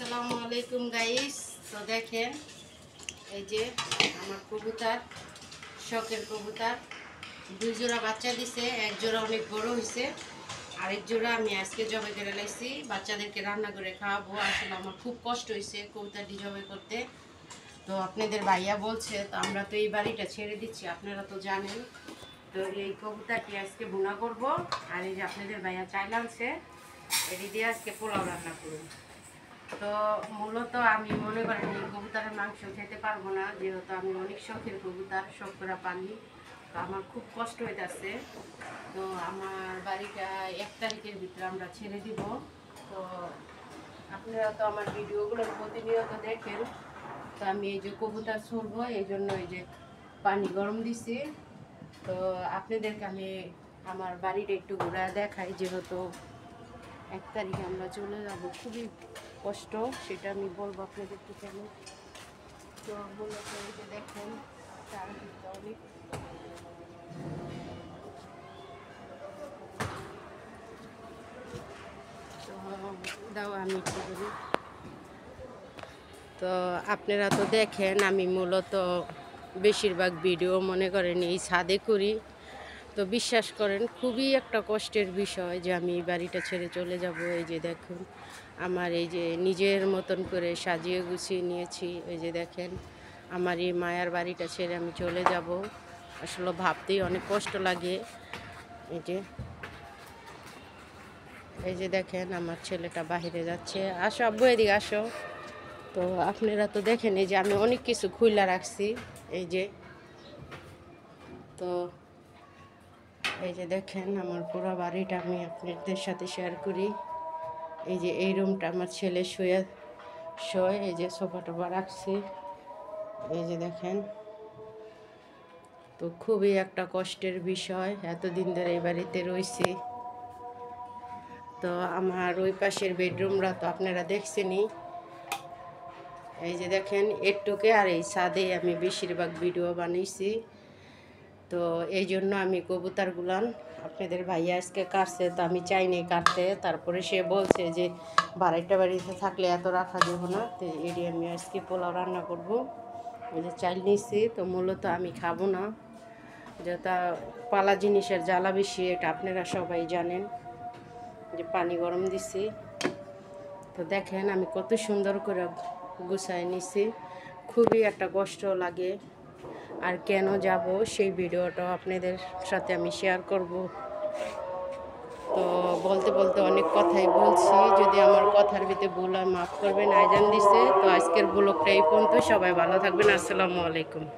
আসসালামু আলাইকুম গাইস। তো দেখেন এই যে আমার কবুতর, শখের কবুতর, দুই জোড়া বাচ্চা দিছে। এক জোড়া অনেক বড় হয়েছে, আরেক জোড়া আমি আজকে জবাই করে লাইছি। বাচ্চাদেরকে রান্না করে খাওয়াবো। আসলে আমার খুব কষ্ট হয়েছে কবুতরটি জবাই করতে। তো আপনাদের ভাইয়া বলছে, তো আমরা তো এই বাড়িটা ছেড়ে দিচ্ছি, আপনারা তো জানেন। তো এই কবুতরটি আজকে ভুনা করব। আর এই যে আপনাদের ভাইয়া চাইল আনছে, এটি দিয়ে আজকে পোলাও রান্না করুন। তো মূলত আমি মনে করেন এই কবুতরের মাংস খেতে পারবো না, যেহেতু আমি অনেক শখের কবুতর, শখ করে পালি। তো আমার খুব কষ্ট হইতেছে। তো আমার বাড়িটা 1 তারিখের ভিতরে আমরা ছেড়ে দিব। তো আপনারা তো আমার ভিডিওগুলো প্রতিনিয়ত দেখেন। তো আমি এই যে কবুতর ছড়বো, এই জন্য এই যে পানি গরম দিছি। তো আপনাদেরকে আমি আমার বাড়িটা একটু ঘুরে দেখাই, যেহেতু 1 তারিখে আমরা চলে যাব। খুবই কষ্ট, সেটা আমি বলবো আপনাদেরকে কেন। তো মূলত এই যে দেখেন চারদিকটা অনেক, তো দাও আমি একটু করি। তো আপনারা তো দেখেন আমি মূলত বেশিরভাগ ভিডিও মনে করেন এই ছাদে করি। তো বিশ্বাস করেন খুবই একটা কষ্টের বিষয় যে আমি এই বাড়িটা ছেড়ে চলে যাব। এই যে দেখুন আমার এই যে নিজের মতন করে সাজিয়ে গুছিয়ে নিয়েছি। এই যে দেখেন আমার এই মায়ার বাড়িটা ছেড়ে আমি চলে যাব। আসলে ভাবতেই অনেক কষ্ট লাগে। এই যে দেখেন আমার ছেলেটা বাইরে যাচ্ছে। আসো আব্বু, এদিকে আসো। তো আপনারা তো দেখেন এই যে আমি অনেক কিছু খুইলা রাখছি। এই যে, তো এই যে দেখেন আমার পুরো বাড়িটা আমি আপনাদের সাথে শেয়ার করি। এই যে এই রুমটা আমার ছেলে শোয়। এই যে সোফা টোফা রাখছি। এই যে দেখেন, তো খুবই একটা কষ্টের বিষয়। এতদিন ধরে এই বাড়িতে রয়েছি। তো আমার ওই পাশের বেডরুমরা তো আপনারা দেখছেনই। এই যে দেখেন একটুকে, আর এই ছাদে আমি বেশিরভাগ ভিডিও বানিয়েছি। তো এই জন্য আমি কবুতরগুলান আপনাদের ভাইয়া আজকে কাটছে, তো আমি চাইনি কাটতে। তারপরে সে বলছে যে বাড়িতে থাকলে এত রাখা দেবো না। তো এটি আমি আজকে পোলাও রান্না করব। এই যে চাইল নিচ্ছি, তো মূলত আমি খাবো না, যেটা পালা জিনিসের জ্বালা বেশি, এটা আপনারা সবাই জানেন। যে পানি গরম দিছি, তো দেখেন আমি কত সুন্দর করে গুছাই নিছি। খুবই একটা কষ্ট লাগে। আর কেন যাব সেই ভিডিওটাও আপনাদের সাথে আমি শেয়ার করব। তো বলতে বলতে অনেক কথাই বলছি, যদি আমার কথার ভিতরে ভুল হয় মাফ করবেন। আয়োজন দিছে। তো আজকের ব্লগটা এই পর্যন্ত। সবাই ভালো থাকবেন। আসসালামু আলাইকুম।